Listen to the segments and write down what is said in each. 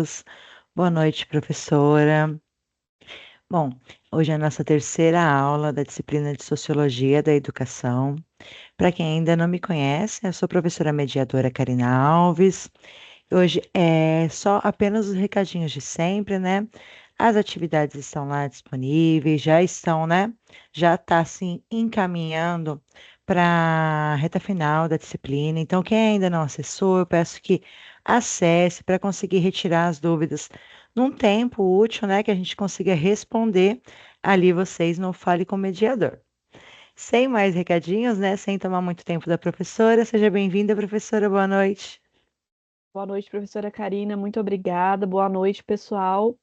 todos. Boa noite, professora. Bom, hoje é a nossa terceira aula da disciplina de Sociologia da Educação. Para quem ainda não me conhece, eu sou a professora mediadora Karina Alves. Hoje é só apenas os recadinhos de sempre, né? As atividades estão lá disponíveis, já estão, né? Já está assim encaminhando para a reta final da disciplina. Então, quem ainda não acessou, eu peço que acesse para conseguir retirar as dúvidas num tempo útil, né? Que a gente consiga responder ali vocês no Fale com o Mediador. Sem mais recadinhos, né? Sem tomar muito tempo da professora, seja bem-vinda, professora. Boa noite. Boa noite, professora Karina, muito obrigada. Boa noite, pessoal.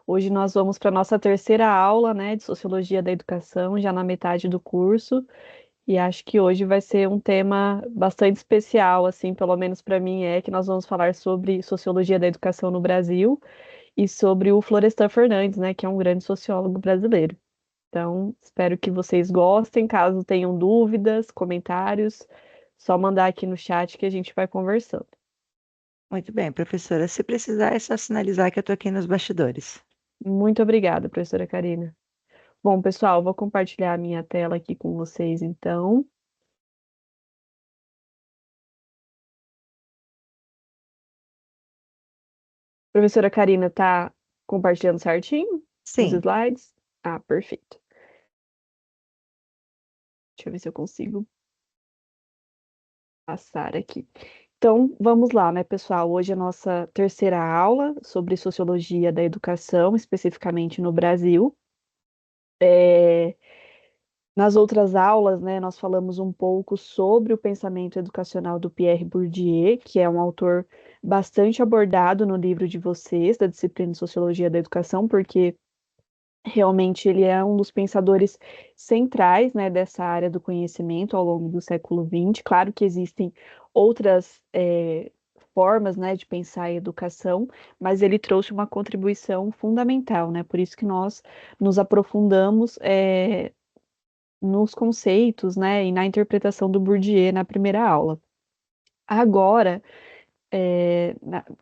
Hoje nós vamos para a nossa terceira aula, né, de Sociologia da Educação, já na metade do curso, e acho que hoje vai ser um tema bastante especial, assim, pelo menos para mim que nós vamos falar sobre Sociologia da Educação no Brasil e sobre o Florestan Fernandes, né, que é um grande sociólogo brasileiro. Então, espero que vocês gostem. Caso tenham dúvidas, comentários, só mandar aqui no chat que a gente vai conversando. Muito bem, professora. Se precisar, é só sinalizar que eu estou aqui nos bastidores. Muito obrigada, professora Karina. Bom, pessoal, vou compartilhar a minha tela aqui com vocês, então. Professora Karina, tá compartilhando certinho os Sim, slides? Ah, perfeito. Deixa eu ver se eu consigo passar aqui. Então, vamos lá, né, pessoal? Hoje é a nossa terceira aula sobre sociologia da educação, especificamente no Brasil. É, Nas outras aulas, né, nós falamos um pouco sobre o pensamento educacional do Pierre Bourdieu, que é um autor bastante abordado no livro de vocês, da disciplina de Sociologia da Educação, porque realmente ele é um dos pensadores centrais, né, dessa área do conhecimento ao longo do século XX. Claro que existem outras formas, né, de pensar a educação, mas ele trouxe uma contribuição fundamental, né? Por isso que nós nos aprofundamos nos conceitos, né, e na interpretação do Bourdieu na primeira aula. Agora,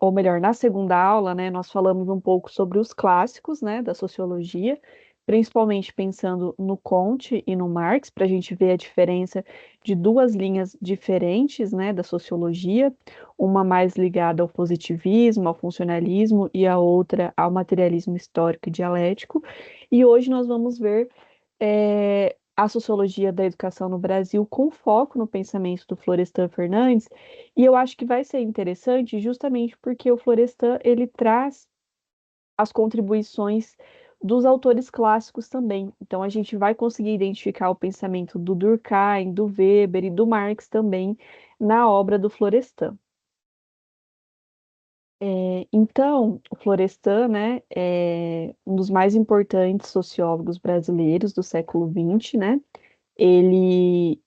ou melhor, na segunda aula, né, nós falamos um pouco sobre os clássicos, né, da sociologia, principalmente pensando no Comte e no Marx, para a gente ver a diferença de duas linhas diferentes, né, da sociologia, uma mais ligada ao positivismo, ao funcionalismo, e a outra ao materialismo histórico e dialético. E hoje nós vamos ver a sociologia da educação no Brasil com foco no pensamento do Florestan Fernandes, e eu acho que vai ser interessante justamente porque o Florestan ele traz as contribuições dos autores clássicos também. Então a gente vai conseguir identificar o pensamento do Durkheim, do Weber e do Marx também na obra do Florestan. Então, o Florestan, né, é um dos mais importantes sociólogos brasileiros do século XX, né? Ele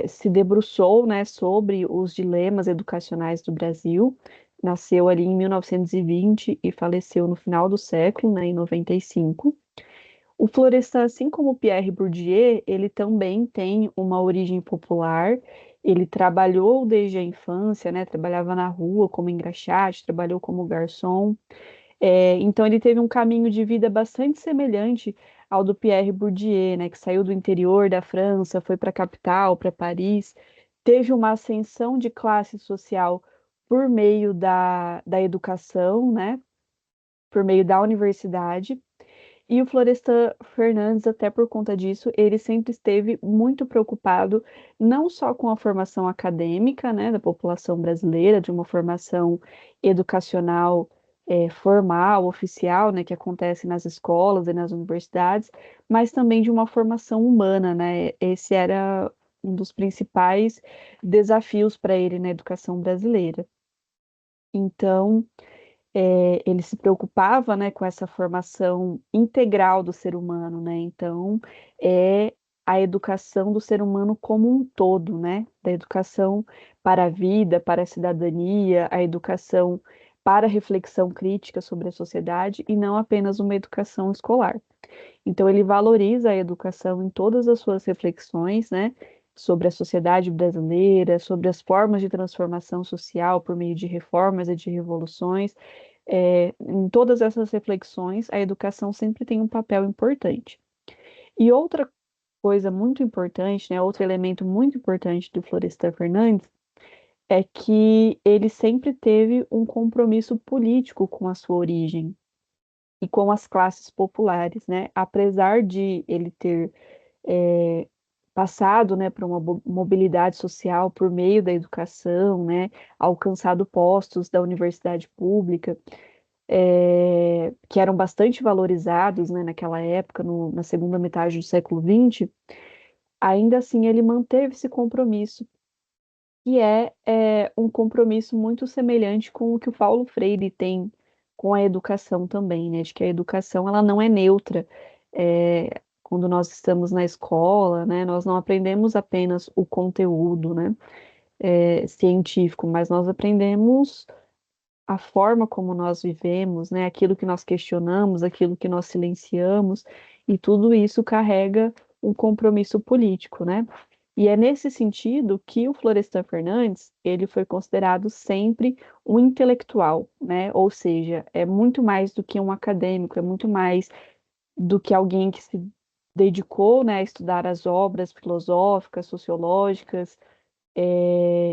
se debruçou, né, sobre os dilemas educacionais do Brasil. Nasceu ali em 1920 e faleceu no final do século, né, em 95. O Florestan, assim como o Pierre Bourdieu, ele também tem uma origem popular. Ele trabalhou desde a infância, né, trabalhava na rua como engraxate, trabalhou como garçom. Então ele teve um caminho de vida bastante semelhante ao do Pierre Bourdieu, né, que saiu do interior da França, foi para a capital, para Paris, teve uma ascensão de classe social por meio da educação, né, por meio da universidade. E o Florestan Fernandes, até por conta disso, ele sempre esteve muito preocupado não só com a formação acadêmica, né, da população brasileira, de uma formação educacional formal, oficial, né, que acontece nas escolas e nas universidades, mas também de uma formação humana, né? Esse era um dos principais desafios para ele na educação brasileira. Então, ele se preocupava, né, com essa formação integral do ser humano, né? Então, é a educação do ser humano como um todo, né? Da educação para a vida, para a cidadania, a educação para a reflexão crítica sobre a sociedade e não apenas uma educação escolar. Então, ele valoriza a educação em todas as suas reflexões, né? Sobre a sociedade brasileira, sobre as formas de transformação social por meio de reformas e de revoluções, Em todas essas reflexões, a educação sempre tem um papel importante. E outra coisa muito importante, né, outro elemento muito importante do Florestan Fernandes é que ele sempre teve um compromisso político com a sua origem e com as classes populares, né? Apesar de ele ter é, passado, né, por uma mobilidade social por meio da educação, né, alcançado postos da universidade pública, que eram bastante valorizados, né, naquela época, na segunda metade do século XX, ainda assim ele manteve esse compromisso, que é um compromisso muito semelhante com o que o Paulo Freire tem com a educação também, né, de que a educação ela não é neutra. Quando nós estamos na escola, né, nós não aprendemos apenas o conteúdo, né, científico, mas nós aprendemos a forma como nós vivemos, né, aquilo que nós questionamos, aquilo que nós silenciamos, e tudo isso carrega um compromisso político, né? E é nesse sentido que o Florestan Fernandes, ele foi considerado sempre um intelectual, né? Ou seja, é muito mais do que um acadêmico, é muito mais do que alguém que se dedicou, né, a estudar as obras filosóficas, sociológicas,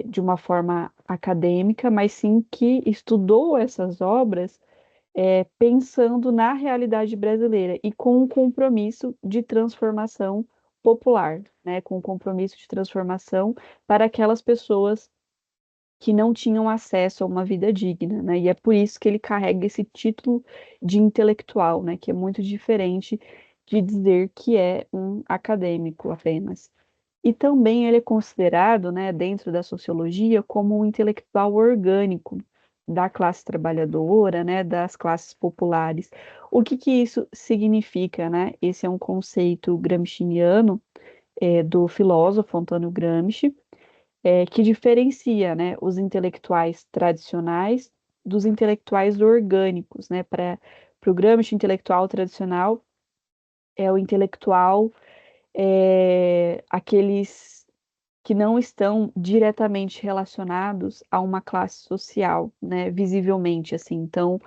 de uma forma acadêmica, mas sim que estudou essas obras pensando na realidade brasileira e com um compromisso de transformação popular, né, com um compromisso de transformação para aquelas pessoas que não tinham acesso a uma vida digna, né? E é por isso que ele carrega esse título de intelectual, né, que é muito diferente de dizer que é um acadêmico apenas. E também ele é considerado, né, dentro da sociologia, como um intelectual orgânico da classe trabalhadora, né, das classes populares. O que que isso significa, né? Esse é um conceito gramsciano, do filósofo Antônio Gramsci, que diferencia, né, os intelectuais tradicionais dos intelectuais orgânicos, né? Para o Gramsci, intelectual tradicional é o intelectual, aqueles que não estão diretamente relacionados a uma classe social, né, visivelmente, assim. Então,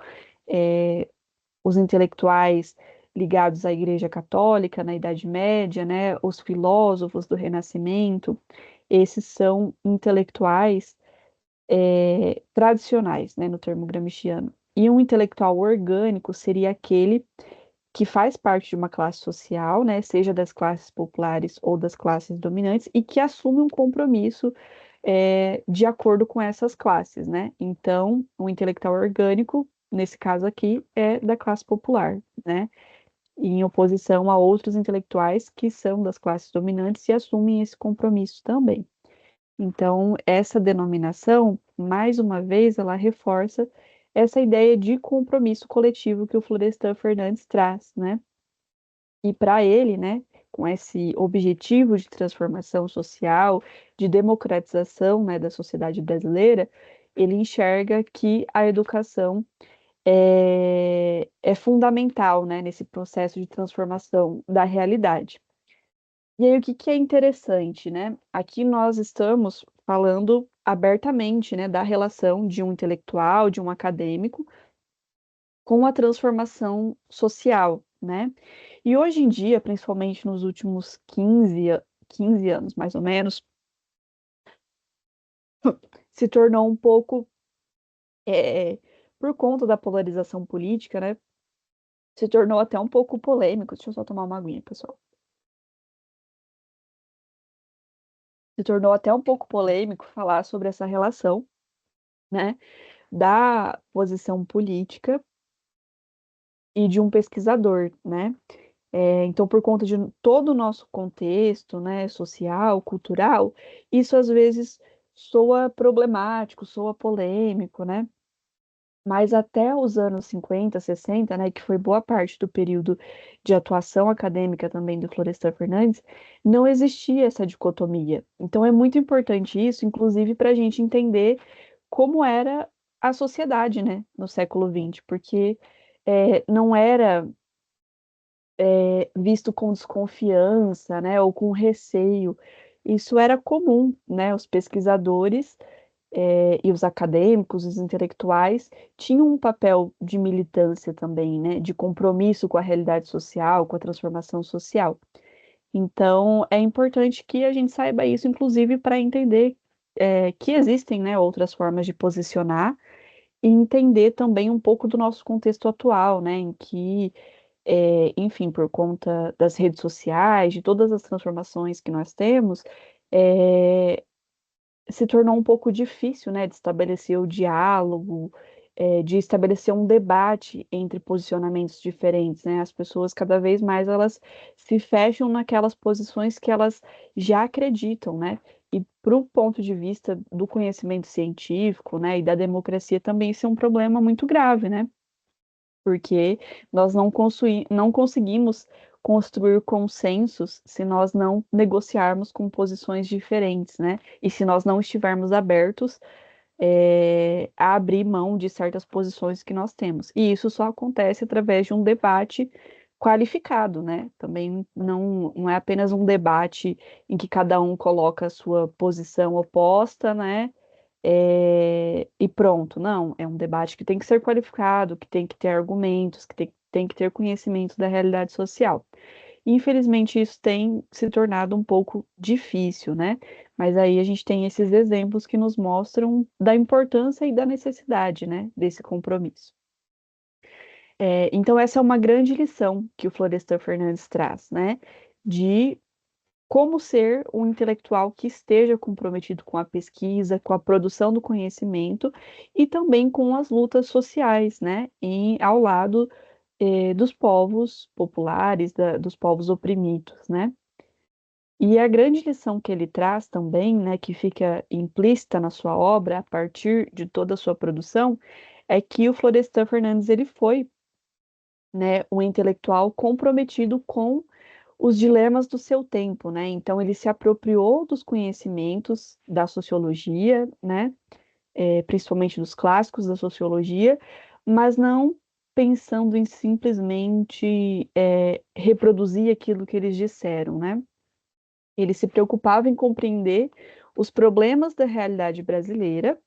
os intelectuais ligados à Igreja Católica na Idade Média, né, os filósofos do Renascimento, esses são intelectuais tradicionais, né, no termo gramsciano. E um intelectual orgânico seria aquele que faz parte de uma classe social, né, seja das classes populares ou das classes dominantes, e que assume um compromisso de acordo com essas classes, né? Então, o intelectual orgânico, nesse caso aqui, é da classe popular, né? Em oposição a outros intelectuais que são das classes dominantes e assumem esse compromisso também. Então, essa denominação, mais uma vez, ela reforça essa ideia de compromisso coletivo que o Florestan Fernandes traz, né? E para ele, né, com esse objetivo de transformação social, de democratização, né, da sociedade brasileira, ele enxerga que a educação é fundamental, né, nesse processo de transformação da realidade. E aí, o que que é interessante, né? Aqui nós estamos falando abertamente, né, da relação de um intelectual, de um acadêmico, com a transformação social, né? E hoje em dia, principalmente nos últimos 15 anos, mais ou menos, se tornou um pouco, é, por conta da polarização política, né? Se tornou até um pouco polêmico. Deixa eu só tomar uma aguinha, pessoal. Se tornou até um pouco polêmico falar sobre essa relação, né? Da posição política e de um pesquisador, né? Então, por conta de todo o nosso contexto, né, social, cultural, isso às vezes soa problemático, soa polêmico, né? Mas até os anos 50, 60, né, que foi boa parte do período de atuação acadêmica também do Florestan Fernandes, não existia essa dicotomia. Então é muito importante isso, inclusive para a gente entender como era a sociedade, né, no século XX, porque não era visto com desconfiança, né, ou com receio. Isso era comum, né, os pesquisadores e os acadêmicos, os intelectuais, tinham um papel de militância também, né, de compromisso com a realidade social, com a transformação social. Então, é importante que a gente saiba isso, inclusive para entender que existem, né, outras formas de posicionar e entender também um pouco do nosso contexto atual, né, em que, enfim, por conta das redes sociais, de todas as transformações que nós temos, é, se tornou um pouco difícil, né, de estabelecer o diálogo, de estabelecer um debate entre posicionamentos diferentes, né? As pessoas cada vez mais elas se fecham naquelas posições que elas já acreditam, né? E para o ponto de vista do conhecimento científico, né, e da democracia também isso é um problema muito grave, né? Porque nós não conseguimos construir consensos se nós não negociarmos com posições diferentes, né? E se nós não estivermos abertos, a abrir mão de certas posições que nós temos. E isso só acontece através de um debate qualificado, né? Também não é apenas um debate em que cada um coloca a sua posição oposta, né? E pronto. Não, é um debate que tem que ser qualificado, que tem que ter argumentos, que tem que ter conhecimento da realidade social. Infelizmente, isso tem se tornado um pouco difícil, né? Mas aí a gente tem esses exemplos que nos mostram da importância e da necessidade, né, desse compromisso. Então, essa é uma grande lição que o Florestan Fernandes traz, né? De como ser um intelectual que esteja comprometido com a pesquisa, com a produção do conhecimento e também com as lutas sociais, né? Ao lado, dos povos populares, dos povos oprimidos, né? E a grande lição que ele traz também, né, que fica implícita na sua obra, a partir de toda a sua produção, é que o Florestan Fernandes ele foi, né, um intelectual comprometido com os dilemas do seu tempo, né? Então ele se apropriou dos conhecimentos da sociologia, né, principalmente dos clássicos da sociologia, mas não pensando em simplesmente reproduzir aquilo que eles disseram, né? Ele se preocupava em compreender os problemas da realidade brasileira,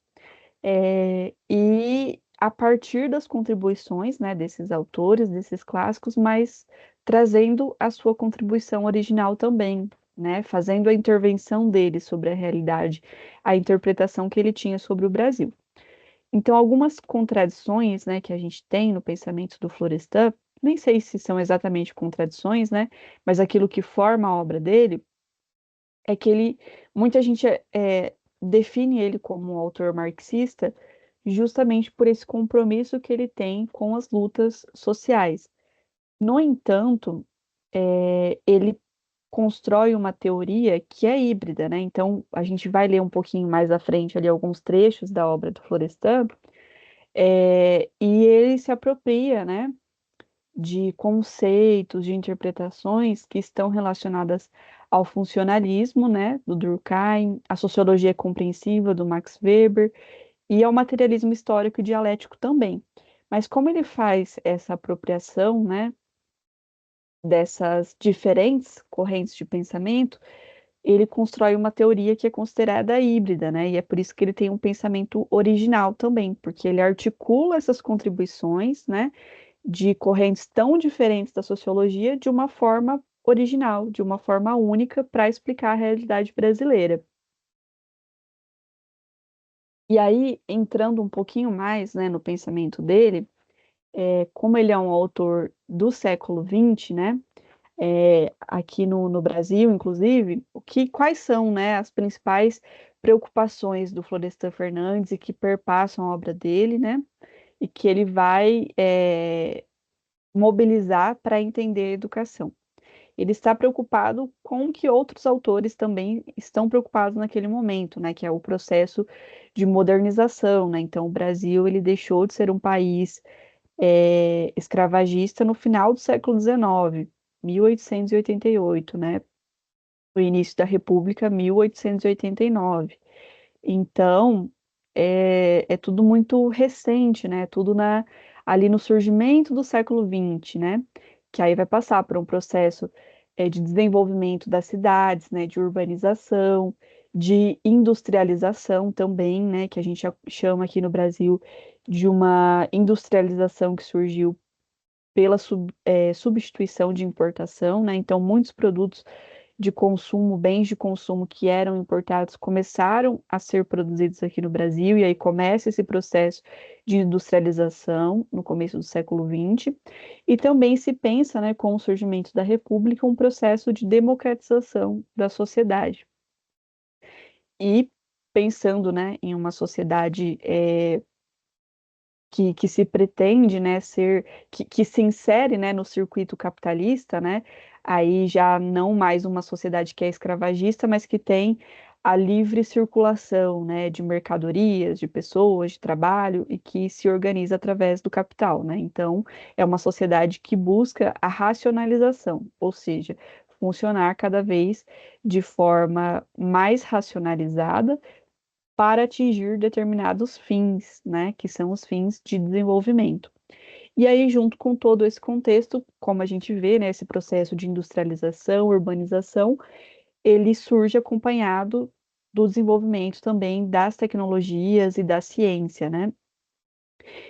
e a partir das contribuições, né, desses autores, desses clássicos, mas trazendo a sua contribuição original também, né, fazendo a intervenção dele sobre a realidade, a interpretação que ele tinha sobre o Brasil. Então, algumas contradições, né, que a gente tem no pensamento do Florestan, nem sei se são exatamente contradições, né, mas aquilo que forma a obra dele é que muita gente define ele como um autor marxista justamente por esse compromisso que ele tem com as lutas sociais. No entanto, ele constrói uma teoria que é híbrida, né? Então, a gente vai ler um pouquinho mais à frente ali alguns trechos da obra do Florestan, e ele se apropria, né, de conceitos, de interpretações que estão relacionadas ao funcionalismo, né, do Durkheim, à sociologia compreensiva do Max Weber e ao materialismo histórico e dialético também. Mas como ele faz essa apropriação, né, dessas diferentes correntes de pensamento, ele constrói uma teoria que é considerada híbrida, né? E é por isso que ele tem um pensamento original também, porque ele articula essas contribuições, né, de correntes tão diferentes da sociologia de uma forma original, de uma forma única para explicar a realidade brasileira. E aí, entrando um pouquinho mais, né, no pensamento dele, como ele é um autor do século XX, né, aqui no Brasil, inclusive, quais são, né, as principais preocupações do Florestan Fernandes e que perpassam a obra dele, né, e que ele vai mobilizar para entender a educação. Ele está preocupado com o que outros autores também estão preocupados naquele momento, né, que é o processo de modernização, né? Então, o Brasil ele deixou de ser um país escravagista no final do século XIX, 1888, né? O início da República, 1889. Então, é tudo muito recente, né? Tudo ali no surgimento do século XX, né? Que aí vai passar por um processo de desenvolvimento das cidades, né? De urbanização. de industrialização também, né, que a gente chama aqui no Brasil de uma industrialização que surgiu pela substituição de importação, né? Então, muitos produtos de consumo, bens de consumo que eram importados começaram a ser produzidos aqui no Brasil, e aí começa esse processo de industrialização no começo do século XX, e também se pensa, né, com o surgimento da República, um processo de democratização da sociedade. E pensando, né, em uma sociedade que se pretende, né, ser, que se insere, né, no circuito capitalista, né, aí já não mais uma sociedade que é escravagista, mas que tem a livre circulação, né, de mercadorias, de pessoas, de trabalho, e que se organiza através do capital, né, então é uma sociedade que busca a racionalização, ou seja, funcionar cada vez de forma mais racionalizada, para atingir determinados fins, né, que são os fins de desenvolvimento. E aí, junto com todo esse contexto, como a gente vê, né, esse processo de industrialização, urbanização, ele surge acompanhado do desenvolvimento também das tecnologias e da ciência, né?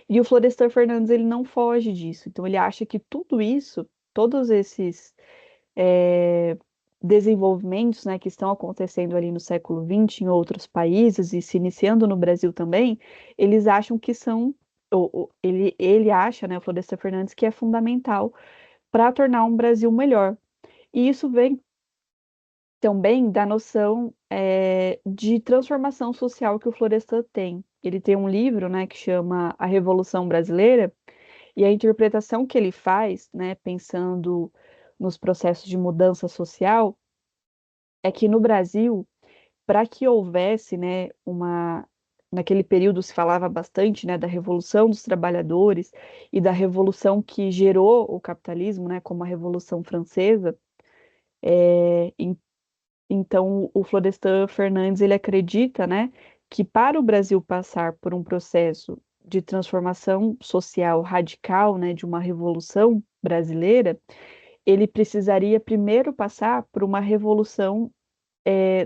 E o Florestan Fernandes, ele não foge disso. Então, ele acha que tudo isso, todos esses é, desenvolvimentos, né, que estão acontecendo ali no século XX em outros países e se iniciando no Brasil também, eles acham que são, ele acha, né, o Florestan Fernandes, que é fundamental para tornar um Brasil melhor. E isso vem também da noção de transformação social que o Florestan tem. Ele tem um livro, né, que chama A Revolução Brasileira, e a interpretação que ele faz, né, pensando nos processos de mudança social, é que no Brasil, para que houvesse, né, naquele período se falava bastante, né, da Revolução dos Trabalhadores e da revolução que gerou o capitalismo, né, como a Revolução Francesa. É, então, o Florestan Fernandes, ele acredita, né, que para o Brasil passar por um processo de transformação social radical, né, de uma revolução brasileira, ele precisaria primeiro passar por uma revolução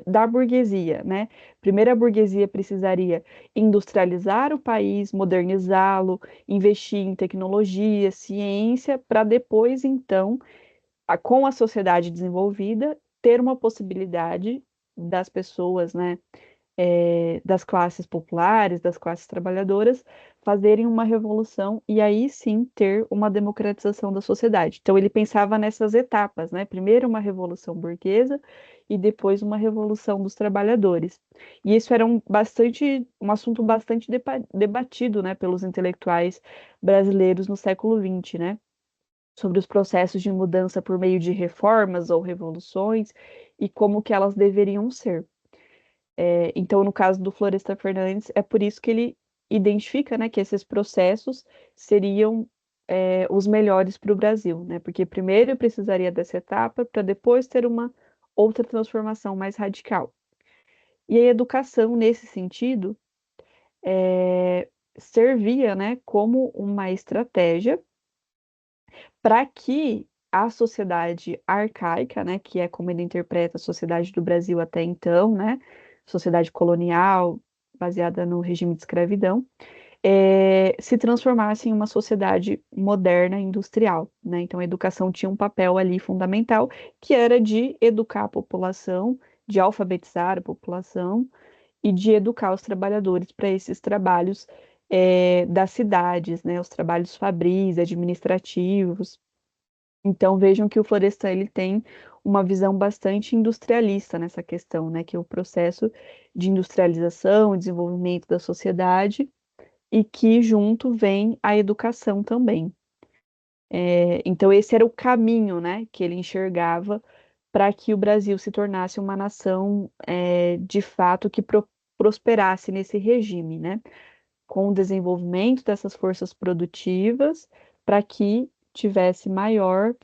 da burguesia, né? Primeiro, a burguesia precisaria industrializar o país, modernizá-lo, investir em tecnologia, ciência, para depois, então, com a sociedade desenvolvida, ter uma possibilidade das pessoas, né, das classes populares, das classes trabalhadoras, fazerem uma revolução e aí sim ter uma democratização da sociedade. Então ele pensava nessas etapas, né? Primeiro uma revolução burguesa e depois uma revolução dos trabalhadores. E isso era um assunto bastante debatido, né, pelos intelectuais brasileiros no século XX, né? Sobre os processos de mudança por meio de reformas ou revoluções e como que elas deveriam ser. Então, no caso do Florestan Fernandes, é por isso que ele identifica, né, que esses processos seriam os melhores para o Brasil, né? Porque primeiro eu precisaria dessa etapa para depois ter uma outra transformação mais radical. E a educação, nesse sentido, servia, né, como uma estratégia para que a sociedade arcaica, né, que é como ele interpreta a sociedade do Brasil até então, né, sociedade colonial, baseada no regime de escravidão, se transformasse em uma sociedade moderna industrial, né? Então, a educação tinha um papel ali fundamental, que era de educar a população, de alfabetizar a população e de educar os trabalhadores para esses trabalhos das cidades, né? Os trabalhos fabris, administrativos. Então vejam que o Florestan ele tem uma visão bastante industrialista nessa questão, né, que é o processo de industrialização, desenvolvimento da sociedade e que junto vem a educação também. Então esse era o caminho, né, que ele enxergava para que o Brasil se tornasse uma nação de fato que prosperasse nesse regime, né, com o desenvolvimento dessas forças produtivas para que tivesse maior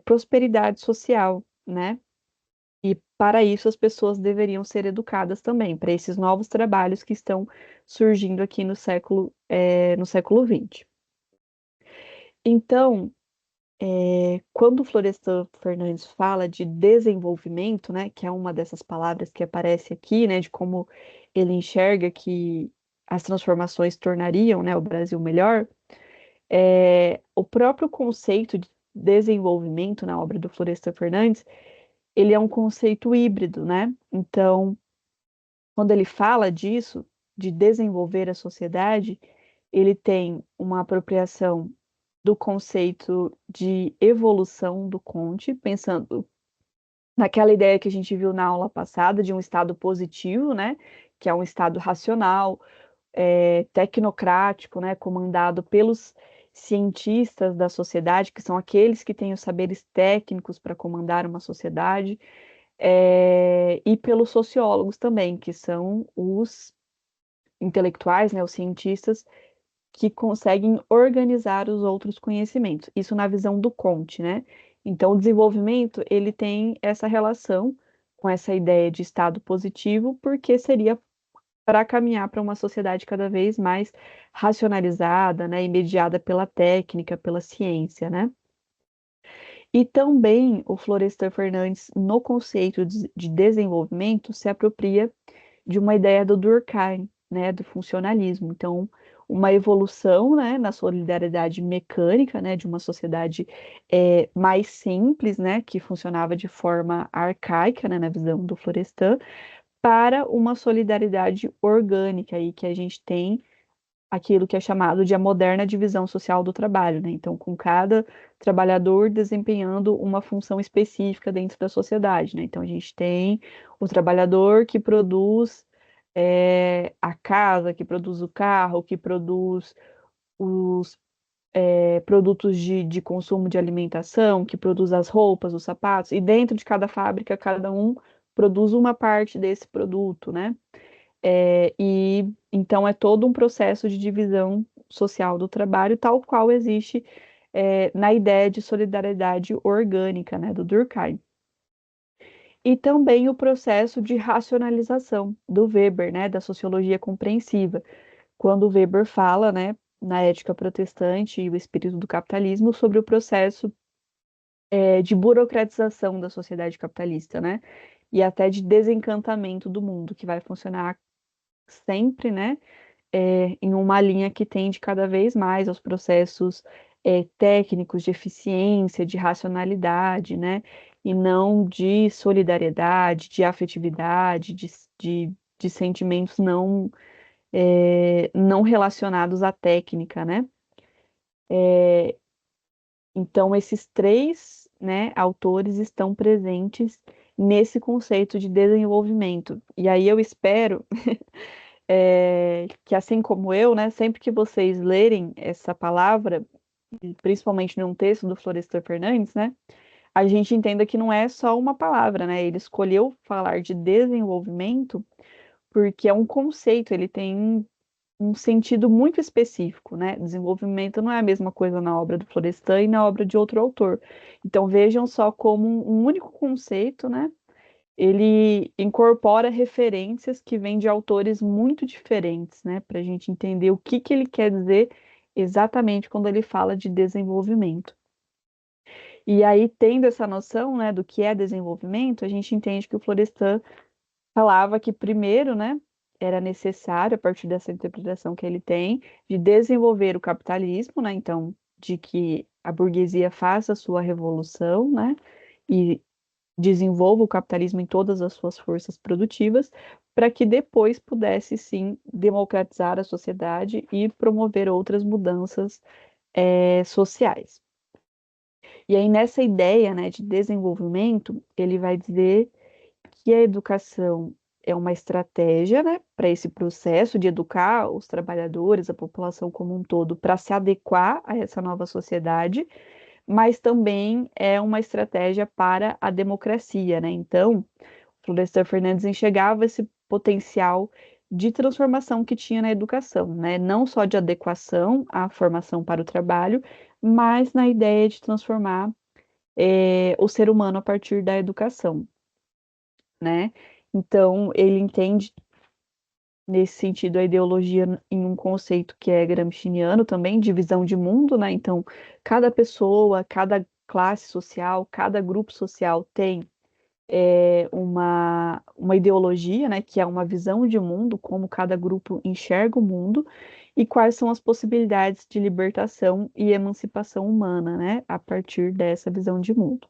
prosperidade social, né? E para isso as pessoas deveriam ser educadas também, para esses novos trabalhos que estão surgindo aqui no século XX. Então, Quando o Florestan Fernandes fala de desenvolvimento, né, que é uma dessas palavras que aparece aqui, né, de como ele enxerga que as transformações tornariam, né, o Brasil melhor, o próprio conceito de desenvolvimento na obra do Florestan Fernandes, ele é um conceito híbrido, né? Então, quando ele fala disso, de desenvolver a sociedade, ele tem uma apropriação do conceito de evolução do Comte, pensando naquela ideia que a gente viu na aula passada de um estado positivo, né? Que é um estado racional, tecnocrático, né? Comandado pelos cientistas da sociedade, que são aqueles que têm os saberes técnicos para comandar uma sociedade, e pelos sociólogos também, que são os intelectuais, né? Os cientistas que conseguem organizar os outros conhecimentos. Isso na visão do Comte, né? Então, o desenvolvimento, ele tem essa relação com essa ideia de estado positivo, porque seria para caminhar para uma sociedade cada vez mais racionalizada, né, e mediada pela técnica, pela ciência, né? E também o Florestan Fernandes, no conceito de desenvolvimento, se apropria de uma ideia do Durkheim, né, do funcionalismo. Então, uma evolução, né, na solidariedade mecânica, né, de uma sociedade mais simples, né, que funcionava de forma arcaica, né, na visão do Florestan, para uma solidariedade orgânica aí que a gente tem aquilo que é chamado de a moderna divisão social do trabalho, né? Então, com cada trabalhador desempenhando uma função específica dentro da sociedade, né? Então, a gente tem o trabalhador que produz a casa, que produz o carro, que produz os produtos de consumo de alimentação, que produz as roupas, os sapatos, e dentro de cada fábrica, cada um produz uma parte desse produto, né? E então é todo um processo de divisão social do trabalho, tal qual existe na ideia de solidariedade orgânica, né, do Durkheim. E também o processo de racionalização do Weber, né, da sociologia compreensiva, quando o Weber fala, né, na Ética Protestante e o Espírito do Capitalismo, sobre o processo de burocratização da sociedade capitalista, né, e até de desencantamento do mundo, que vai funcionar sempre, né, em uma linha que tende cada vez mais aos processos técnicos de eficiência, de racionalidade, né? E não de solidariedade, de afetividade, de sentimentos não relacionados à técnica, né? Então, esses três, né, autores estão presentes nesse conceito de desenvolvimento. E aí eu espero que assim como eu, né, sempre que vocês lerem essa palavra, principalmente num texto do Florestan Fernandes, né, a gente entenda que não é só uma palavra, né? Ele escolheu falar de desenvolvimento porque é um conceito, ele tem um sentido muito específico, né? Desenvolvimento não é a mesma coisa na obra do Florestan e na obra de outro autor. Então vejam só como um único conceito, né? Ele incorpora referências que vêm de autores muito diferentes, né, para a gente entender o que ele quer dizer exatamente quando ele fala de desenvolvimento. E aí, tendo essa noção, né, do que é desenvolvimento, a gente entende que o Florestan falava que primeiro, né, era necessário, a partir dessa interpretação que ele tem, de desenvolver o capitalismo, né, então, de que a burguesia faça a sua revolução, né, e desenvolva o capitalismo em todas as suas forças produtivas, para que depois pudesse sim democratizar a sociedade e promover outras mudanças sociais. E aí, nessa ideia, né, de desenvolvimento, ele vai dizer que a educação é uma estratégia, né, para esse processo de educar os trabalhadores, a população como um todo, para se adequar a essa nova sociedade, mas também é uma estratégia para a democracia, né? Então, Florestan Fernandes enxergava esse potencial de transformação que tinha na educação, né? Não só de adequação à formação para o trabalho, mas na ideia de transformar o ser humano a partir da educação, né? Então, ele entende nesse sentido, a ideologia em um conceito que é gramsciano também, de visão de mundo, né? Então, cada pessoa, cada classe social, cada grupo social tem uma ideologia, né, que é uma visão de mundo, como cada grupo enxerga o mundo, e quais são as possibilidades de libertação e emancipação humana, né, a partir dessa visão de mundo.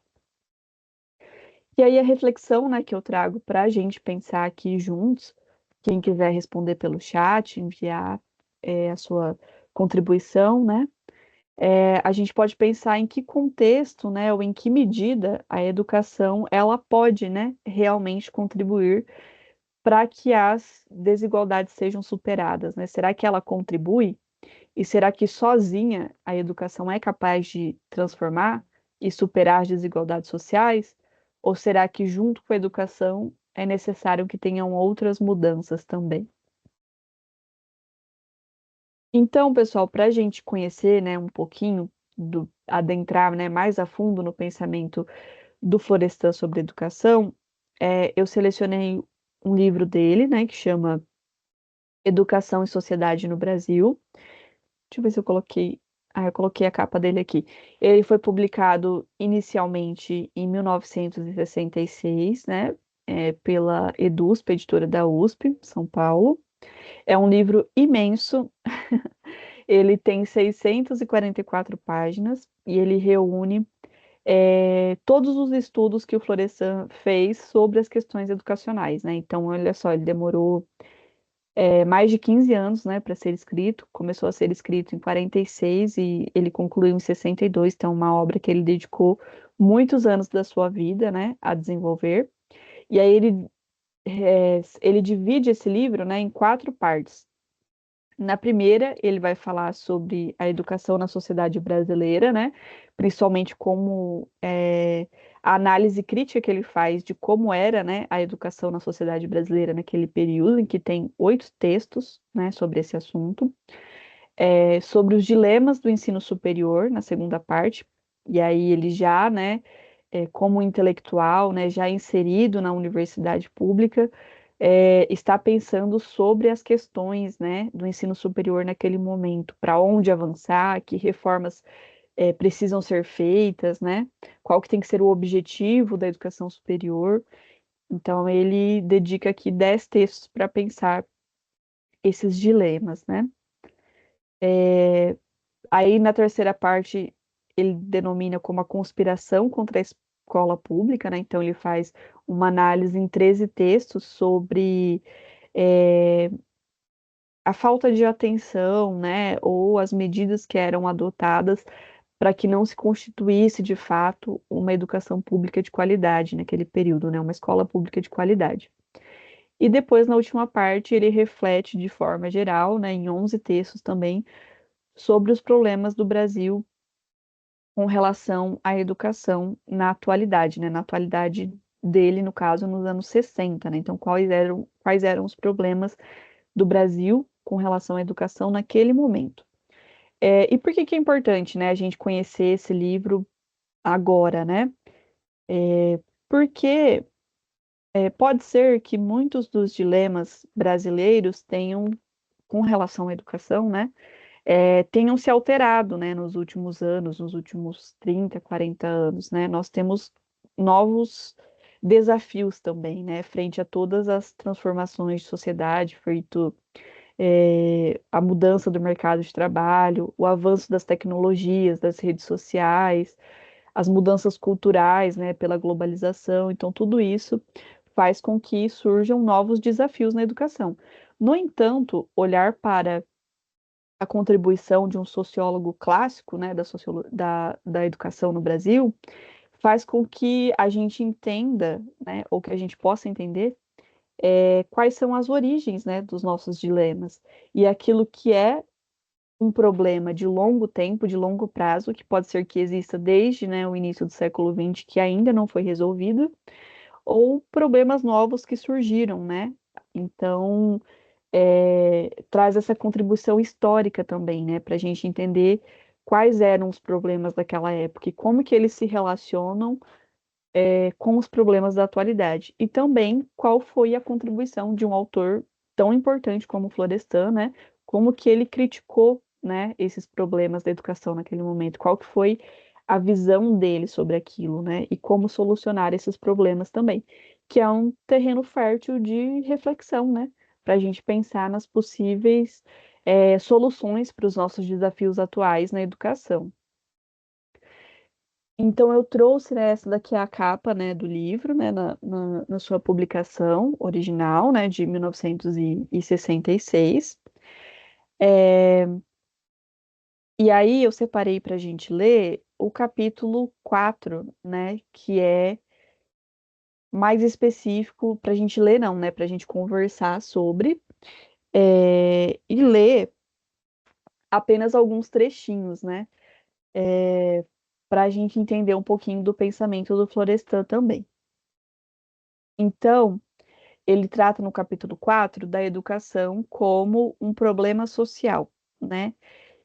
E aí a reflexão, né, que eu trago para a gente pensar aqui juntos, quem quiser responder pelo chat, enviar a sua contribuição, né, a gente pode pensar em que contexto, né, ou em que medida a educação ela pode, né, realmente contribuir para que as desigualdades sejam superadas, né? Será que ela contribui? E será que sozinha a educação é capaz de transformar e superar as desigualdades sociais? Ou será que junto com a educação é necessário que tenham outras mudanças também? Então, pessoal, para a gente conhecer, né, um pouquinho adentrar, né, mais a fundo no pensamento do Florestan sobre educação, eu selecionei um livro dele, né, que chama Educação e Sociedade no Brasil. Deixa eu ver se eu coloquei. Ah, eu coloquei a capa dele aqui. Ele foi publicado inicialmente em 1966, né, pela EDUSP, editora da USP, São Paulo. É um livro imenso. Ele tem 644 páginas e ele reúne todos os estudos que o Florestan fez sobre as questões educacionais, né? Então, olha só, ele demorou mais de 15 anos, né, para ser escrito. Começou a ser escrito em 46 e ele concluiu em 62. Então, uma obra que ele dedicou muitos anos da sua vida, né, a desenvolver. E aí ele divide esse livro, né, em 4 partes. Na primeira, ele vai falar sobre a educação na sociedade brasileira, né? Principalmente como a análise crítica que ele faz de como era, né, a educação na sociedade brasileira naquele período, em que tem 8 textos, né, sobre esse assunto. Sobre os dilemas do ensino superior, na segunda parte, e aí ele já, né, como intelectual, né, já inserido na universidade pública, está pensando sobre as questões, né, do ensino superior naquele momento, para onde avançar, que reformas precisam ser feitas, né, qual que tem que ser o objetivo da educação superior. Então, ele dedica aqui 10 textos para pensar esses dilemas, né. Aí, na terceira parte, ele denomina como a conspiração contra a escola pública, né? Então, ele faz uma análise em 13 textos sobre é, a falta de atenção, né? Ou as medidas que eram adotadas para que não se constituísse, de fato, uma educação pública de qualidade naquele período, né? Uma escola pública de qualidade. E depois, na última parte, ele reflete de forma geral, né, em 11 textos também, sobre os problemas do Brasil com relação à educação na atualidade, né? Na atualidade dele, no caso, nos anos 60, né? Então, quais eram os problemas do Brasil com relação à educação naquele momento? E por que que é importante, né, a gente conhecer esse livro agora, né? Porque pode ser que muitos dos dilemas brasileiros tenham, com relação à educação, né, tenham se alterado, né, nos últimos anos, nos últimos 30, 40 anos, né? Nós temos novos desafios também, né, frente a todas as transformações de sociedade, feito a mudança do mercado de trabalho, o avanço das tecnologias, das redes sociais, as mudanças culturais, né, pela globalização. Então, tudo isso faz com que surjam novos desafios na educação. No entanto, olhar para a contribuição de um sociólogo clássico, né, da educação no Brasil, faz com que a gente entenda, né, ou que a gente possa entender quais são as origens, né, dos nossos dilemas e aquilo que é um problema de longo tempo, de longo prazo, que pode ser que exista desde, né, o início do século XX, que ainda não foi resolvido, ou problemas novos que surgiram, né? Então, traz essa contribuição histórica também, né, para a gente entender quais eram os problemas daquela época e como que eles se relacionam com os problemas da atualidade. E também qual foi a contribuição de um autor tão importante como o Florestan, né? Como que ele criticou, né, esses problemas da educação naquele momento, qual que foi a visão dele sobre aquilo, né? E como solucionar esses problemas também, que é um terreno fértil de reflexão, né? Para a gente pensar nas possíveis soluções para os nossos desafios atuais na educação. Então, eu trouxe, né, essa daqui é a capa, né, do livro, né, na sua publicação original, né, de 1966. E aí eu separei para a gente ler o capítulo 4, né, que é mais específico para a gente ler, não, né, para a gente conversar sobre, e ler apenas alguns trechinhos, né, para a gente entender um pouquinho do pensamento do Florestan também. Então, ele trata no capítulo 4 da educação como um problema social, né?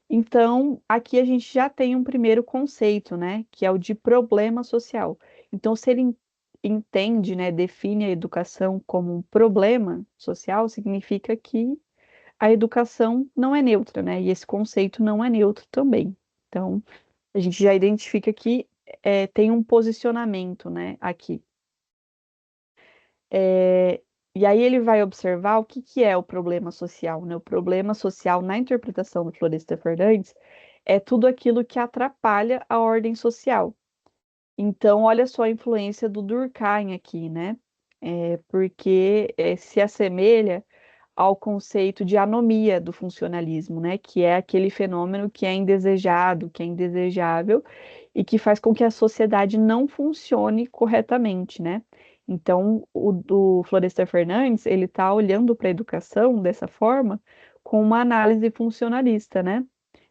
Então, aqui a gente já tem um primeiro conceito, né, que é o de problema social. Então, se ele entende, né, define a educação como um problema social, significa que a educação não é neutra, né, e esse conceito não é neutro também. Então, a gente já identifica que tem um posicionamento, né, aqui. É, e aí ele vai observar o que, que é o problema social, né? O problema social, na interpretação do Florestan Fernandes, é tudo aquilo que atrapalha a ordem social. Então, olha só a influência do Durkheim aqui, né? Porque se assemelha ao conceito de anomia do funcionalismo, né? Que é aquele fenômeno que é indesejado, que é indesejável e que faz com que a sociedade não funcione corretamente, né? Então, o Florestan Fernandes, ele está olhando para a educação dessa forma com uma análise funcionalista, né?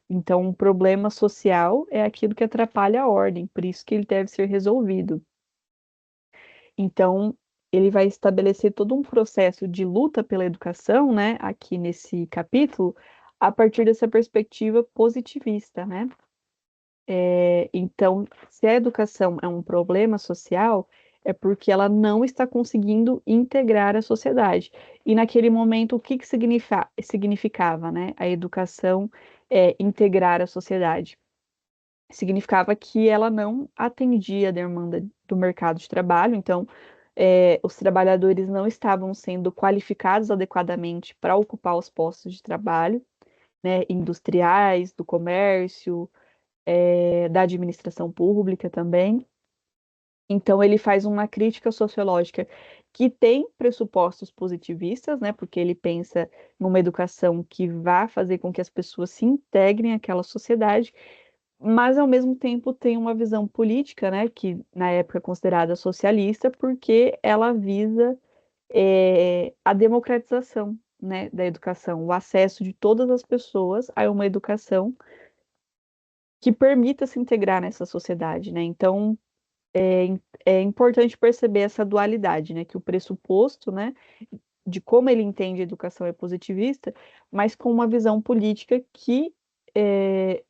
Então, um problema social é aquilo que atrapalha a ordem, por isso que ele deve ser resolvido. Então, ele vai estabelecer todo um processo de luta pela educação, né, aqui nesse capítulo, a partir dessa perspectiva positivista, né? Então, se a educação é um problema social, é porque ela não está conseguindo integrar a sociedade. E naquele momento, o que que significava, né, a educação integrar a sociedade? Significava que ela não atendia a demanda do mercado de trabalho, então os trabalhadores não estavam sendo qualificados adequadamente para ocupar os postos de trabalho, né, industriais, do comércio, da administração pública também. Então, ele faz uma crítica sociológica que tem pressupostos positivistas, né, porque ele pensa numa educação que vá fazer com que as pessoas se integrem àquela sociedade, mas ao mesmo tempo tem uma visão política, né, que na época é considerada socialista, porque ela visa a democratização, né, da educação, o acesso de todas as pessoas a uma educação que permita se integrar nessa sociedade, né? Então é importante perceber essa dualidade, né, que o pressuposto, né, de como ele entende a educação é positivista, mas com uma visão política que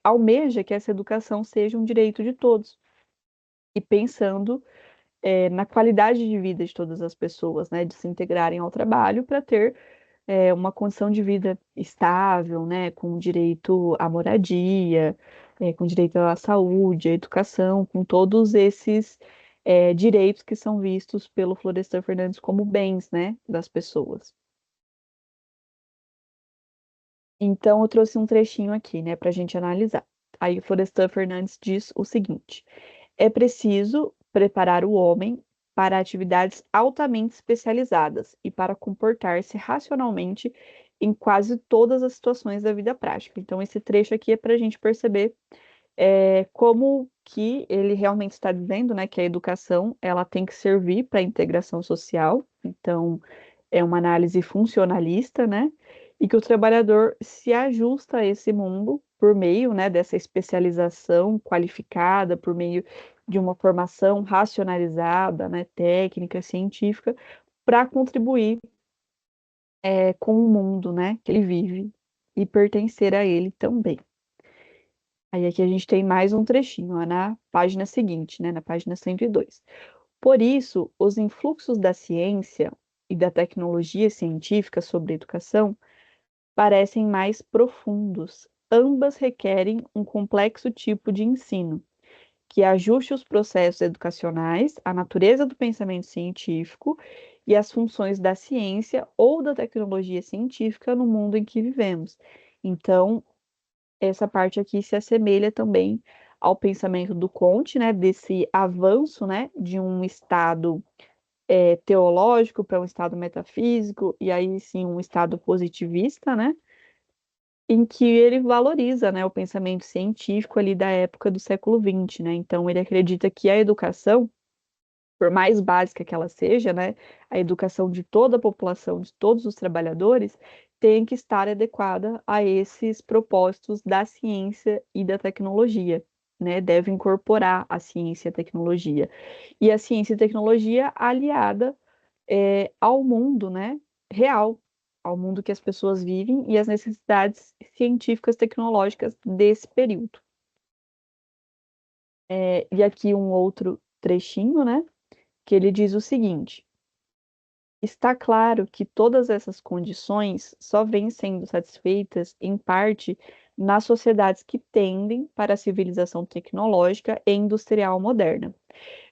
almeja que essa educação seja um direito de todos. E pensando na qualidade de vida de todas as pessoas, né, de se integrarem ao trabalho para ter uma condição de vida estável, né, com direito à moradia, com direito à saúde, à educação, com todos esses direitos que são vistos pelo Florestan Fernandes como bens, né, das pessoas. Então, eu trouxe um trechinho aqui, né, para a gente analisar. Aí, o Florestan Fernandes diz o seguinte: é preciso preparar o homem para atividades altamente especializadas e para comportar-se racionalmente em quase todas as situações da vida prática. Então, esse trecho aqui é para a gente perceber como que ele realmente está dizendo, né, que a educação ela tem que servir para a integração social. Então, é uma análise funcionalista, né? E que o trabalhador se ajusta a esse mundo por meio, né, dessa especialização qualificada, por meio de uma formação racionalizada, né, técnica, científica, para contribuir com o mundo, né, que ele vive e pertencer a ele também. Aí aqui a gente tem mais um trechinho, ó, na página seguinte, né, na página 102. Por isso, os influxos da ciência e da tecnologia científica sobre educação parecem mais profundos. Ambas requerem um complexo tipo de ensino, que ajuste os processos educacionais, à natureza do pensamento científico e às funções da ciência ou da tecnologia científica no mundo em que vivemos. Então, essa parte aqui se assemelha também ao pensamento do Comte, né, desse avanço, né, de um estado teológico para um estado metafísico, e aí sim um estado positivista, né, em que ele valoriza, né, o pensamento científico ali da época do século XX, né, então ele acredita que a educação, por mais básica que ela seja, né, a educação de toda a população, de todos os trabalhadores, tem que estar adequada a esses propósitos da ciência e da tecnologia, né, deve incorporar a ciência e a tecnologia. E a ciência e tecnologia aliada ao mundo, né, real, ao mundo que as pessoas vivem e as necessidades científicas tecnológicas desse período. E aqui um outro trechinho, né, que ele diz o seguinte: está claro que todas essas condições só vêm sendo satisfeitas, em parte, nas sociedades que tendem para a civilização tecnológica e industrial moderna.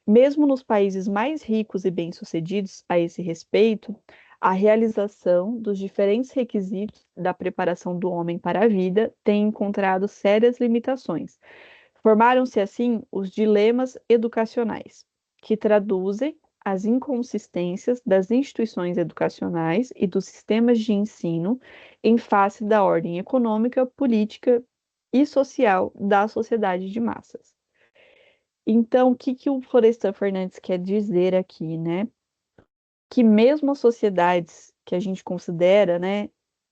Mesmo nos países mais ricos e bem-sucedidos a esse respeito, a realização dos diferentes requisitos da preparação do homem para a vida tem encontrado sérias limitações. Formaram-se, assim, os dilemas educacionais, que traduzem as inconsistências das instituições educacionais e dos sistemas de ensino em face da ordem econômica, política e social da sociedade de massas. Então, o que que o Florestan Fernandes quer dizer aqui, né? Que mesmo as sociedades que a gente considera, né,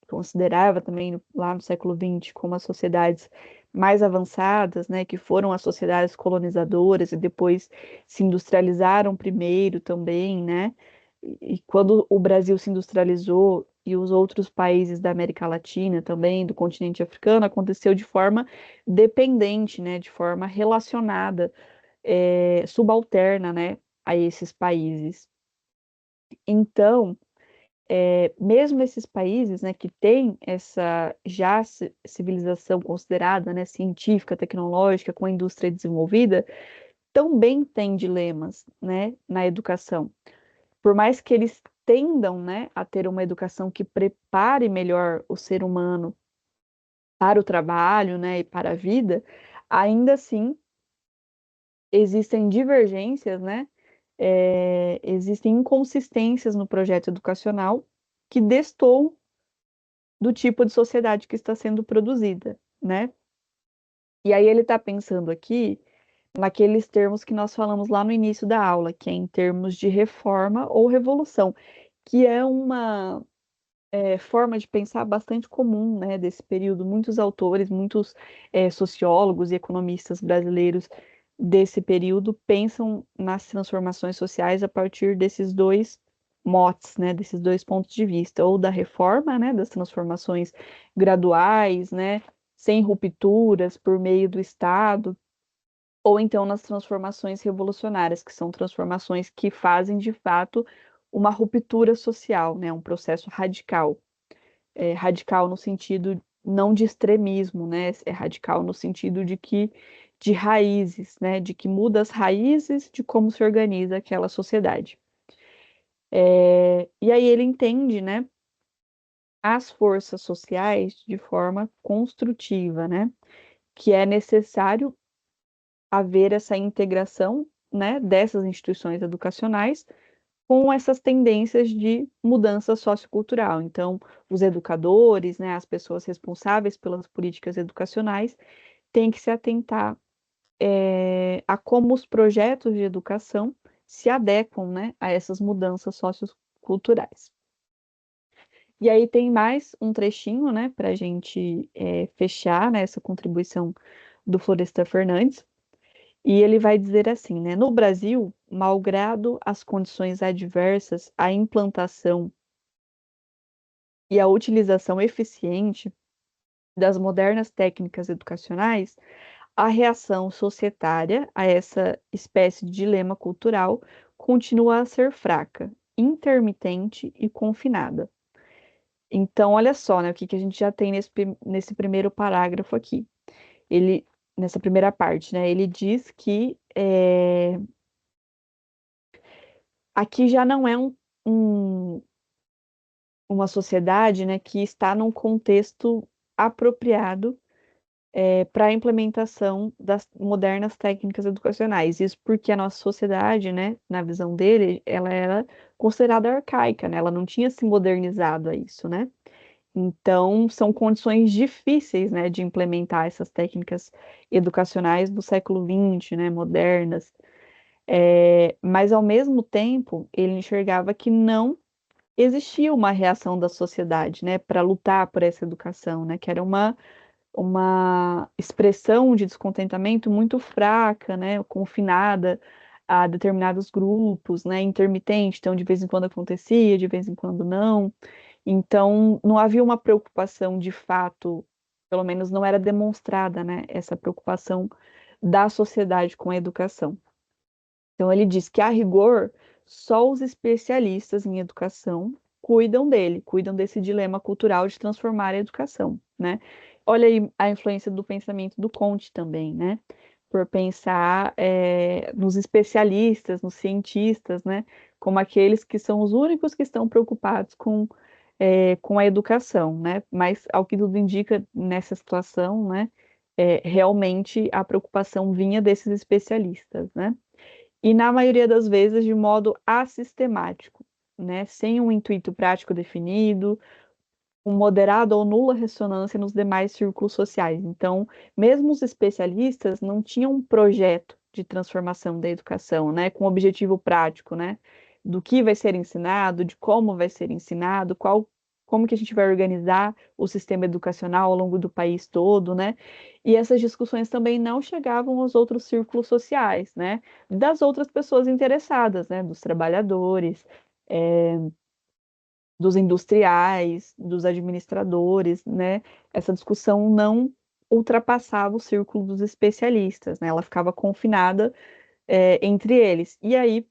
considerava também lá no século XX como as sociedades mais avançadas, né, que foram as sociedades colonizadoras e depois se industrializaram primeiro também, né? E quando o Brasil se industrializou e os outros países da América Latina também, do continente africano, aconteceu de forma dependente, né, de forma relacionada subalterna, né, a esses países. Então, mesmo esses países, né, que têm essa já civilização considerada, né, científica, tecnológica, com a indústria desenvolvida, também têm dilemas, né, na educação. Por mais que eles tendam, né, a ter uma educação que prepare melhor o ser humano para o trabalho, né, e para a vida, ainda assim existem divergências, né? Existem inconsistências no projeto educacional que destoam do tipo de sociedade que está sendo produzida, né? E aí ele está pensando aqui naqueles termos que nós falamos lá no início da aula, que é em termos de reforma ou revolução, que é uma forma de pensar bastante comum, né, desse período. Muitos autores, muitos sociólogos e economistas brasileiros desse período pensam nas transformações sociais a partir desses dois motes, né, desses dois pontos de vista, ou da reforma, né, das transformações graduais, né, sem rupturas por meio do Estado, ou então nas transformações revolucionárias, que são transformações que fazem de fato uma ruptura social, né, um processo radical. Radical no sentido não de extremismo, né? É radical no sentido de que de raízes, né? De que muda as raízes de como se organiza aquela sociedade. E aí ele entende, né? As forças sociais de forma construtiva, né? Que é necessário haver essa integração, né? Dessas instituições educacionais com essas tendências de mudança sociocultural. Então, os educadores, né, as pessoas responsáveis pelas políticas educacionais, têm que se atentar a como os projetos de educação se adequam, né, a essas mudanças socioculturais. E aí tem mais um trechinho, né, para a gente fechar, né, essa contribuição do Florestan Fernandes. E ele vai dizer assim, né? No Brasil, malgrado as condições adversas à implantação e à utilização eficiente das modernas técnicas educacionais, a reação societária a essa espécie de dilema cultural continua a ser fraca. intermitente e confinada. Então, olha só, né, o que que a gente já tem nesse primeiro parágrafo aqui. Ele, nessa primeira parte, né, ele diz que aqui já não é um- uma sociedade, né, que está num contexto apropriado para a implementação das modernas técnicas educacionais. Isso porque a nossa sociedade, né, na visão dele, ela era considerada arcaica, né? Ela não tinha se modernizado a isso, né? Então, são condições difíceis, né, de implementar essas técnicas educacionais do século XX, né, modernas. Mas, ao mesmo tempo, ele enxergava que não existia uma reação da sociedade, né, para lutar por essa educação, né, que era uma expressão de descontentamento muito fraca, né, confinada a determinados grupos, né, intermitente, então de vez em quando acontecia, de vez em quando não. Então, não havia uma preocupação de fato, pelo menos não era demonstrada, né, essa preocupação da sociedade com a educação. Então, ele diz que, a rigor, só os especialistas em educação cuidam dele, cuidam desse dilema cultural de transformar a educação, né? Olha aí a influência do pensamento do Comte também, né? Por pensar nos especialistas, nos cientistas, né? Como aqueles que são os únicos que estão preocupados com a educação, né? Mas, ao que tudo indica nessa situação, né? Realmente a preocupação vinha desses especialistas, né? E na maioria das vezes de modo assistemático, né? Sem um intuito prático definido, com moderada ou nula ressonância nos demais círculos sociais. Então, mesmo os especialistas não tinham um projeto de transformação da educação, né? Com objetivo prático, né? Do que vai ser ensinado, de como vai ser ensinado, como que a gente vai organizar o sistema educacional ao longo do país todo, né? E essas discussões também não chegavam aos outros círculos sociais, né? Das outras pessoas interessadas, né? Dos trabalhadores, dos industriais, dos administradores, né? Essa discussão não ultrapassava o círculo dos especialistas, né? Ela ficava confinada, entre eles. E aí,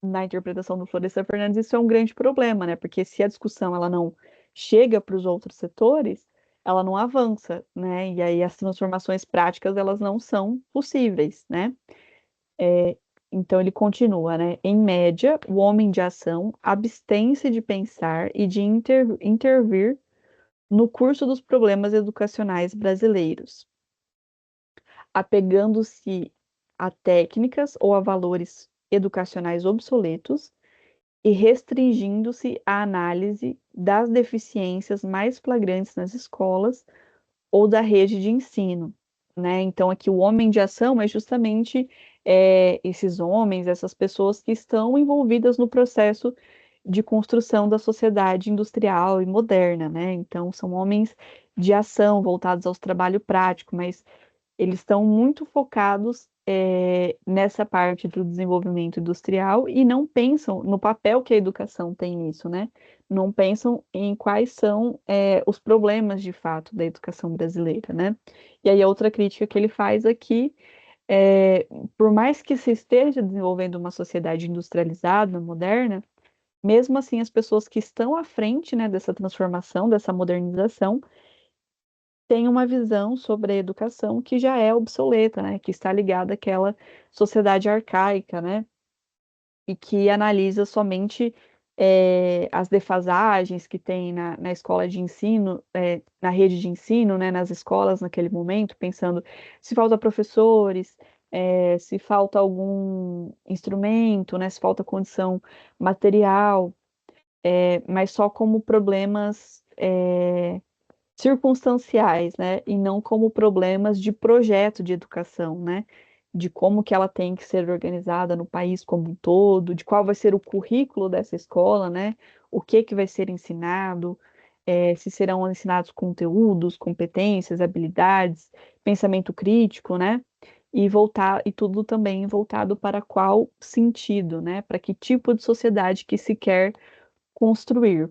na interpretação do Florestan Fernandes, isso é um grande problema, né? Porque se a discussão ela não chega para os outros setores, ela não avança, né? E aí as transformações práticas elas não são possíveis, né? Então ele continua, né? Em média, o homem de ação abstém-se de pensar e de intervir no curso dos problemas educacionais brasileiros, apegando-se a técnicas ou a valores educacionais obsoletos e restringindo-se à análise das deficiências mais flagrantes nas escolas ou da rede de ensino, né? Então, aqui o homem de ação é justamente esses homens, essas pessoas que estão envolvidas no processo de construção da sociedade industrial e moderna, né? Então, são homens de ação voltados ao trabalho prático, mas eles estão muito focados nessa parte do desenvolvimento industrial e não pensam no papel que a educação tem nisso, né? Não pensam em quais são os problemas de fato da educação brasileira, né? E aí a outra crítica que ele faz aqui é, por mais que se esteja desenvolvendo uma sociedade industrializada, moderna, mesmo assim as pessoas que estão à frente, né, dessa transformação, dessa modernização, tem uma visão sobre a educação que já é obsoleta, né? Que está ligada àquela sociedade arcaica, né? E que analisa somente as defasagens que tem na escola de ensino, na rede de ensino, né? Nas escolas naquele momento, pensando se falta professores, se falta algum instrumento, né? Se falta condição material, mas só como problemas circunstanciais, né, e não como problemas de projeto de educação, né, de como que ela tem que ser organizada no país como um todo, de qual vai ser o currículo dessa escola, né, o que que vai ser ensinado, se serão ensinados conteúdos, competências, habilidades, pensamento crítico, né, e tudo também voltado para qual sentido, né, para que tipo de sociedade que se quer construir.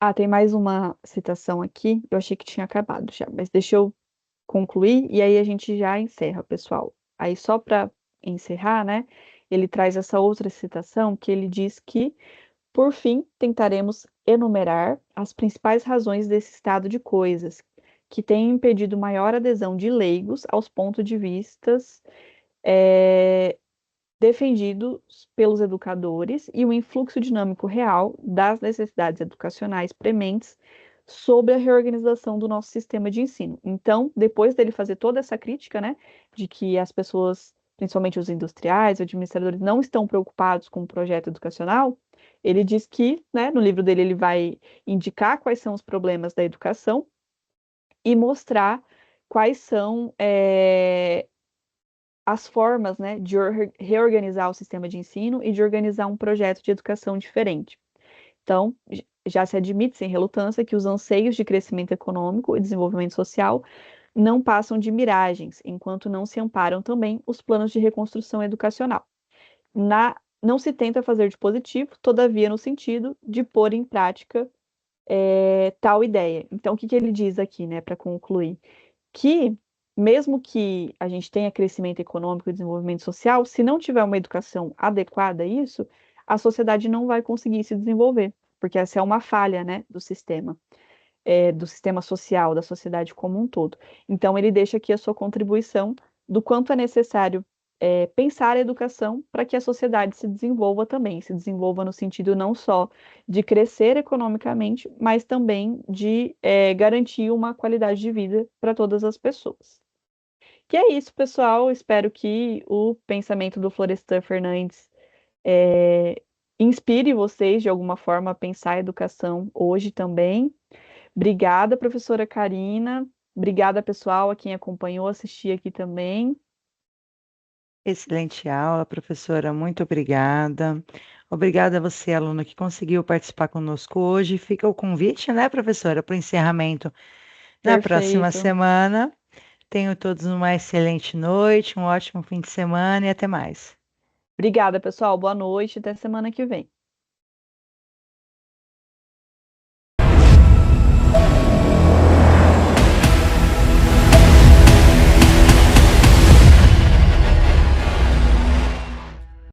Ah, tem mais uma citação aqui. Eu achei que tinha acabado já, mas deixa eu concluir e aí a gente já encerra, pessoal. Aí só para encerrar, né? ele traz essa outra citação que ele diz que, por fim, tentaremos enumerar as principais razões desse estado de coisas, que tem impedido maior adesão de leigos aos pontos de vistas defendidos pelos educadores e o influxo dinâmico real das necessidades educacionais prementes sobre a reorganização do nosso sistema de ensino. Então, depois dele fazer toda essa crítica, né, de que as pessoas, principalmente os industriais, os administradores, não estão preocupados com o projeto educacional, ele diz que, né, no livro dele, ele vai indicar quais são os problemas da educação e mostrar quais são as formas, né, de reorganizar o sistema de ensino e de organizar um projeto de educação diferente. Então, já se admite sem relutância que os anseios de crescimento econômico e desenvolvimento social não passam de miragens, enquanto não se amparam também os planos de reconstrução educacional. Não se tenta fazer de positivo, todavia, no sentido de pôr em prática tal ideia. Então, o que ele diz aqui, né, para concluir? Que, mesmo que a gente tenha crescimento econômico e desenvolvimento social, se não tiver uma educação adequada a isso, a sociedade não vai conseguir se desenvolver, porque essa é uma falha, né, do sistema social, da sociedade como um todo. Então, ele deixa aqui a sua contribuição do quanto é necessário pensar a educação para que a sociedade se desenvolva também, se desenvolva no sentido não só de crescer economicamente, mas também de garantir uma qualidade de vida para todas as pessoas. Que é isso, pessoal. Espero que o pensamento do Florestan Fernandes inspire vocês de alguma forma a pensar a educação hoje também. Obrigada, professora Karina. Obrigada, pessoal, a quem acompanhou, assistir aqui também. Excelente aula, professora. Muito obrigada. Obrigada a você, aluno, que conseguiu participar conosco hoje. Fica o convite, né, professora, para o encerramento na próxima Perfeito. semana. Tenham todos uma excelente noite, um ótimo fim de semana e até mais. Obrigada, pessoal. Boa noite. Até semana que vem.